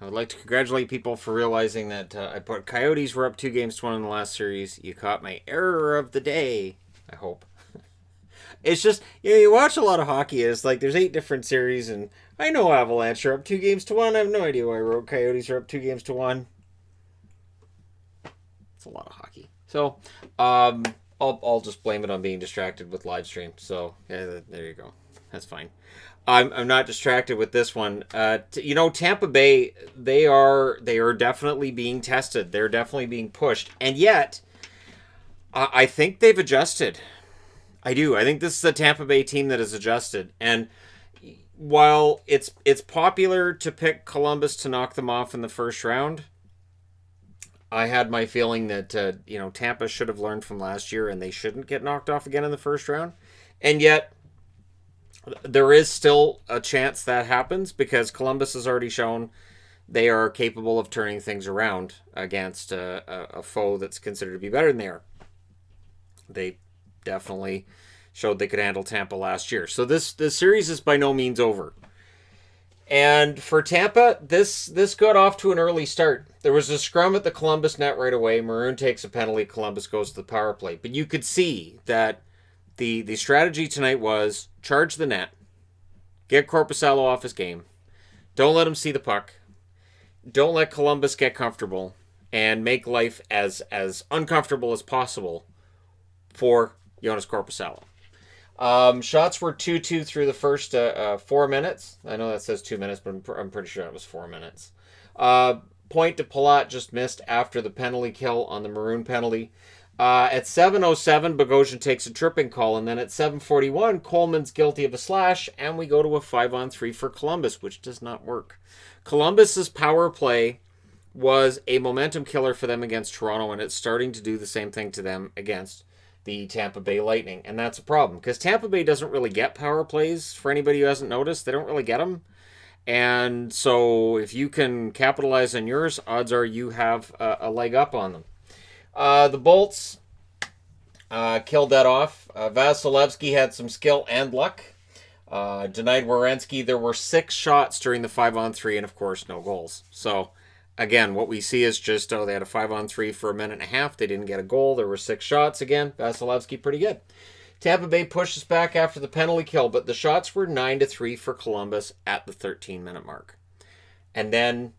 I would like to congratulate people for realizing that I put Coyotes were up 2-1 in the last series. You caught my error of the day, I hope. It's just, you watch a lot of hockey, and it's like there's 8 different series, and I know Avalanche are up 2-1. I have no idea why I wrote Coyotes are up 2-1. It's a lot of hockey. So, I'll just blame it on being distracted with live stream. So, yeah, there you go. That's fine. I'm not distracted with this one. Tampa Bay, they are definitely being tested. They're definitely being pushed, and yet I think they've adjusted. I do. I think this is a Tampa Bay team that has adjusted, and while it's popular to pick Columbus to knock them off in the first round, I had my feeling that Tampa should have learned from last year, and they shouldn't get knocked off again in the first round, and yet there is still a chance that happens because Columbus has already shown they are capable of turning things around against a foe that's considered to be better than they are. They definitely showed they could handle Tampa last year. So this series is by no means over. And for Tampa, this got off to an early start. There was a scrum at the Columbus net right away. Maroon takes a penalty. Columbus goes to the power play. But you could see that the strategy tonight was charge the net, get Korpisalo off his game, don't let him see the puck, don't let Columbus get comfortable, and make life as uncomfortable as possible for Jonas Korpisalo. Shots were 2-2 through the first 4 minutes. I know that says 2 minutes, but I'm pretty sure it was 4 minutes. Point to Palat just missed after the penalty kill on the Maroon penalty. At 7:07, Bogosian takes a tripping call, and then at 7:41, Coleman's guilty of a slash, and we go to a 5-on-3 for Columbus, which does not work. Columbus's power play was a momentum killer for them against Toronto, and it's starting to do the same thing to them against the Tampa Bay Lightning, and that's a problem, because Tampa Bay doesn't really get power plays. For anybody who hasn't noticed, they don't really get them, and so if you can capitalize on yours, odds are you have a leg up on them. The Bolts killed that off. Vasilevsky had some skill and luck. Denied Werenski. There were 6 shots during the 5-on-3, and of course, no goals. So, again, what we see is just, they had a 5-on-3 for a minute and a half. They didn't get a goal. There were 6 shots. Again, Vasilevsky pretty good. Tampa Bay pushes back after the penalty kill, but the shots were 9-3 for Columbus at the 13-minute mark. And then,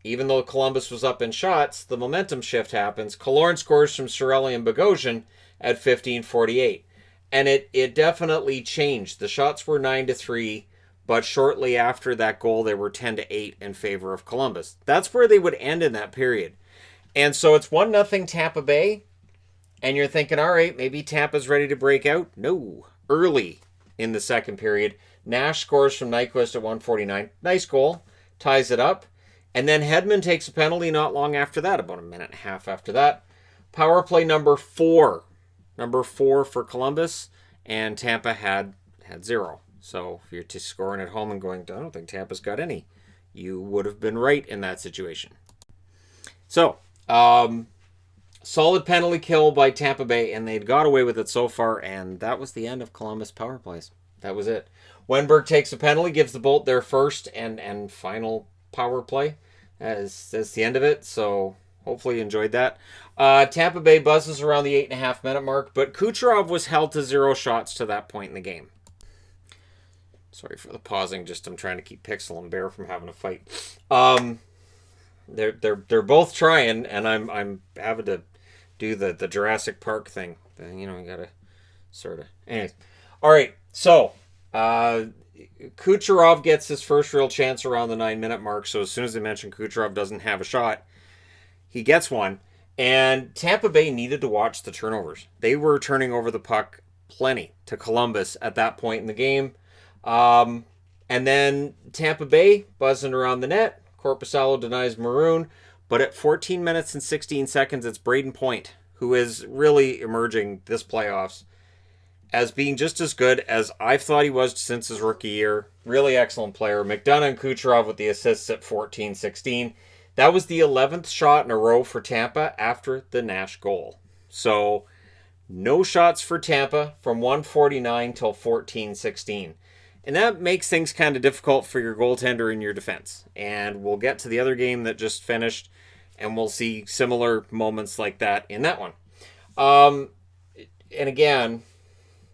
even though Columbus was up in shots, the momentum shift happens. Killorn scores from Cirelli and Bogosian at 15:48. And it definitely changed. The shots were 9-3, but shortly after that goal, they were 10-8 in favor of Columbus. That's where they would end in that period. And so it's 1-0 Tampa Bay, and you're thinking, all right, maybe Tampa's ready to break out. No. Early in the second period, Nash scores from Nyquist at 1:49. Nice goal. Ties it up. And then Hedman takes a penalty not long after that, about a minute and a half after that. Power play number 4. Number 4 for Columbus, and Tampa had 0. So if you're just scoring at home and going, I don't think Tampa's got any, you would have been right in that situation. So, solid penalty kill by Tampa Bay, and they'd got away with it so far, and that was the end of Columbus power plays. That was it. Wenberg takes a penalty, gives the Bolt their first and final power play. That's the end of it, so hopefully you enjoyed that. Tampa Bay buzzes around the 8.5-minute mark, but Kucherov was held to 0 shots to that point in the game. Sorry for the pausing, just I'm trying to keep Pixel and Bear from having a fight. They're both trying, and I'm having to do the Jurassic Park thing. You gotta sort of. Anyways, all right. So Kucherov gets his first real chance around the 9-minute mark. So as soon as I mentioned Kucherov doesn't have a shot, he gets one. And Tampa Bay needed to watch the turnovers. They were turning over the puck plenty to Columbus at that point in the game. And then Tampa Bay buzzing around the net. Korpisalo denies Maroon. But at 14 minutes and 16 seconds, it's Braden Point, who is really emerging this playoffs as being just as good as I've thought he was since his rookie year. Really excellent player. McDonough and Kucherov with the assists at 14-16. That was the 11th shot in a row for Tampa after the Nash goal. So, no shots for Tampa from 1:49 till 14:16. And that makes things kind of difficult for your goaltender and your defense. And we'll get to the other game that just finished, and we'll see similar moments like that in that one. And again,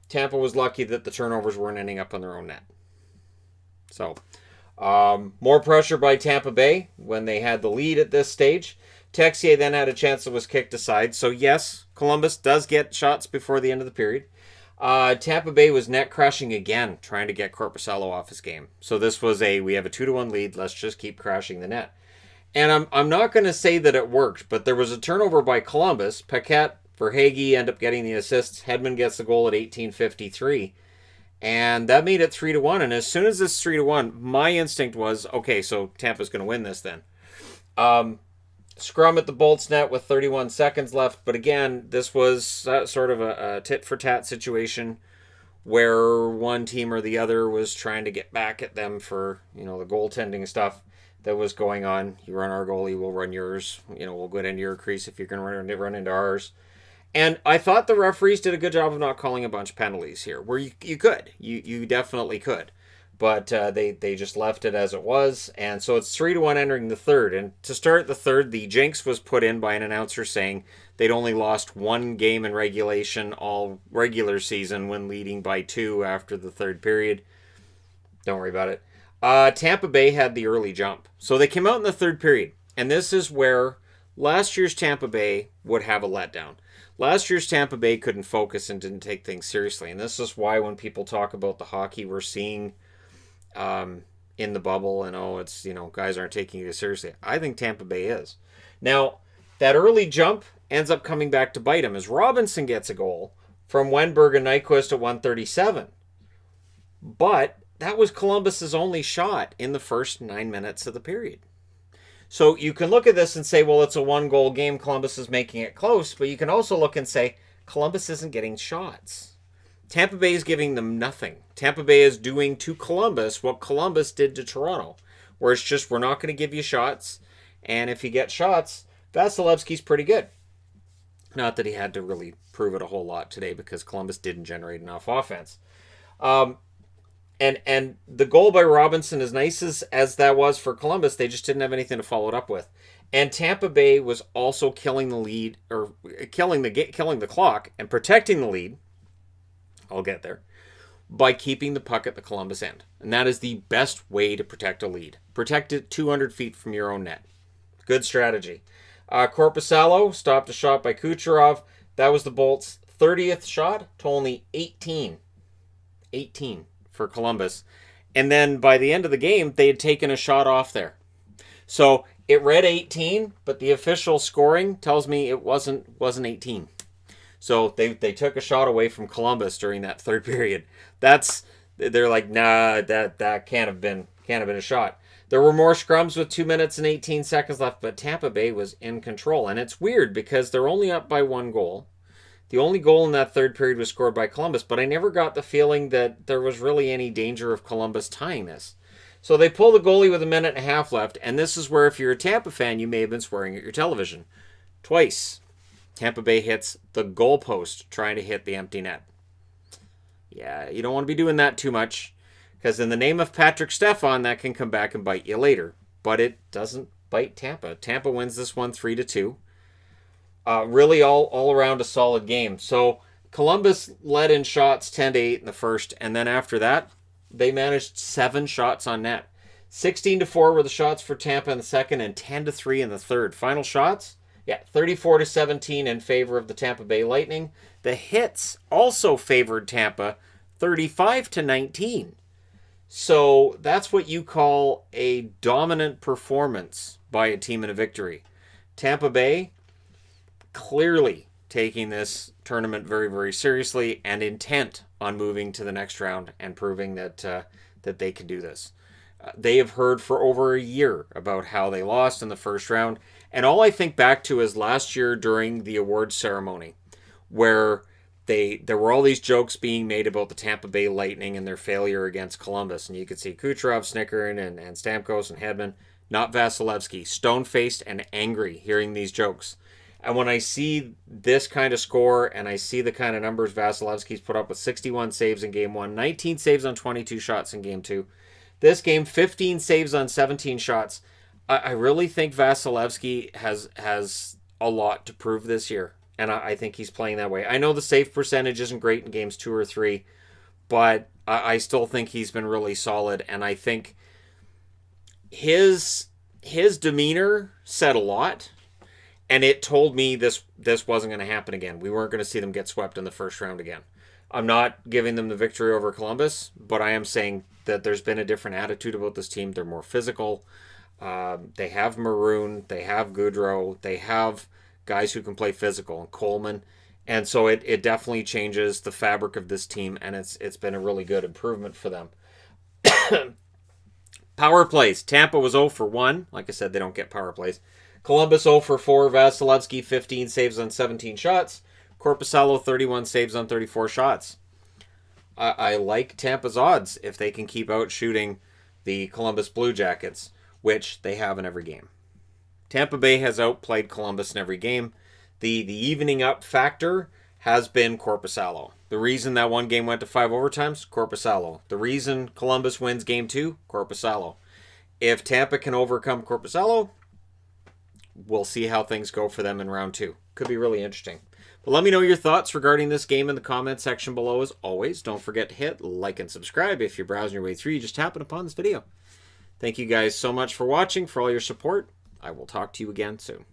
Tampa was lucky that the turnovers weren't ending up on their own net. So, more pressure by Tampa Bay when they had the lead at this stage. Texier then had a chance that was kicked aside. So, yes, Columbus does get shots before the end of the period. Tampa Bay was net crashing again, trying to get Korpisalo off his game. So this was we have a 2-1 lead. Let's just keep crashing the net. And I'm not going to say that it worked, but there was a turnover by Columbus. Paquette for Hagee end up getting the assists. Hedman gets the goal at 18:53. And that made it 3-1. And as soon as it's 3-1, my instinct was, okay, so Tampa's going to win this then. Scrum at the Bolts net with 31 seconds left. But again, this was sort of a tit-for-tat situation where one team or the other was trying to get back at them for, the goaltending stuff that was going on. You run our goalie, we'll run yours. We'll go into your crease if you're going to run into ours. And I thought the referees did a good job of not calling a bunch of penalties here, where you could. You definitely could. But they just left it as it was. And so it's 3-1 entering the third. And to start the third, the jinx was put in by an announcer saying they'd only lost one game in regulation all regular season when leading by 2 after the third period. Don't worry about it. Tampa Bay had the early jump. So they came out in the third period. And this is where last year's Tampa Bay would have a letdown. Last year's Tampa Bay couldn't focus and didn't take things seriously. And this is why when people talk about the hockey we're seeing in the bubble and it's guys aren't taking it seriously, I think Tampa Bay is. Now that early jump ends up coming back to bite him as Robinson gets a goal from Wenberg and Nyquist at 1:37, but that was Columbus's only shot in the first 9 minutes of the period. So you can look at this and say, well, it's a 1-goal game, Columbus is making it close, but you can also look and say Columbus isn't getting shots. Tampa Bay is giving them nothing. Tampa Bay is doing to Columbus what Columbus did to Toronto, where it's just, we're not going to give you shots, and if you get shots, Vasilevsky's pretty good. Not that he had to really prove it a whole lot today because Columbus didn't generate enough offense. And the goal by Robinson, as nice as that was for Columbus, they just didn't have anything to follow it up with. And Tampa Bay was also killing the lead, or killing the clock and protecting the lead. I'll get there. By keeping the puck at the Columbus end. And that is the best way to protect a lead. Protect it 200 feet from your own net. Good strategy. Korpisalo stopped a shot by Kucherov. That was the Bolts' 30th shot to only 18. 18 for Columbus. And then by the end of the game, they had taken a shot off there. So it read 18, but the official scoring tells me it wasn't 18. So they took a shot away from Columbus during that third period. They're like, nah, that can't have been a shot. There were more scrums with 2 minutes and 18 seconds left, but Tampa Bay was in control. And it's weird because they're only up by 1 goal. The only goal in that third period was scored by Columbus, but I never got the feeling that there was really any danger of Columbus tying this. So they pull the goalie with 1.5 minutes left, and this is where if you're a Tampa fan, you may have been swearing at your television. Twice, Tampa Bay hits the goalpost trying to hit the empty net. Yeah, you don't want to be doing that too much, because in the name of Patrick Stefan, that can come back and bite you later. But it doesn't bite Tampa. Tampa wins this one 3-2. Really all around a solid game. So Columbus led in shots 10-8 in the first, and then after that, they managed 7 shots on net. 16-4 were the shots for Tampa in the second, and 10-3 in the third. Final shots? Yeah, 34-17 in favor of the Tampa Bay Lightning. The hits also favored Tampa, 35-19. So that's what you call a dominant performance by a team in a victory. Tampa Bay clearly taking this tournament very, very seriously and intent on moving to the next round and proving that they can do this. They have heard for over a year about how they lost in the first round. And all I think back to is last year during the awards ceremony, where there were all these jokes being made about the Tampa Bay Lightning and their failure against Columbus. And you could see Kucherov snickering and Stamkos and Hedman, not Vasilevsky, stone-faced and angry hearing these jokes. And when I see this kind of score and I see the kind of numbers Vasilevsky's put up with 61 saves in game 1, 19 saves on 22 shots in game 2. This game, 15 saves on 17 shots. I really think Vasilevsky has a lot to prove this year. And I think he's playing that way. I know the save percentage isn't great in games 2 or 3, but I still think he's been really solid. And I think his demeanor said a lot. And it told me this wasn't going to happen again. We weren't going to see them get swept in the first round again. I'm not giving them the victory over Columbus, but I am saying that there's been a different attitude about this team. They're more physical. They have Maroon. They have Goudreau. They have guys who can play physical, and Coleman. And so it definitely changes the fabric of this team, and it's been a really good improvement for them. Power plays. Tampa was 0 for 1. Like I said, they don't get power plays. Columbus 0 for 4. Vasilevsky 15 saves on 17 shots. Korpisalo 31 saves on 34 shots. I like Tampa's odds if they can keep out shooting the Columbus Blue Jackets, which they have in every game. Tampa Bay has outplayed Columbus in every game. The evening up factor has been Korpisalo. The reason that one game went to 5 overtimes, Korpisalo. The reason Columbus wins game 2, Korpisalo. If Tampa can overcome Korpisalo, we'll see how things go for them in round 2. Could be really interesting. But let me know your thoughts regarding this game in the comment section below. As always, don't forget to hit like and subscribe if you're browsing your way through. You just happen upon this video. Thank you guys so much for watching, for all your support. I will talk to you again soon.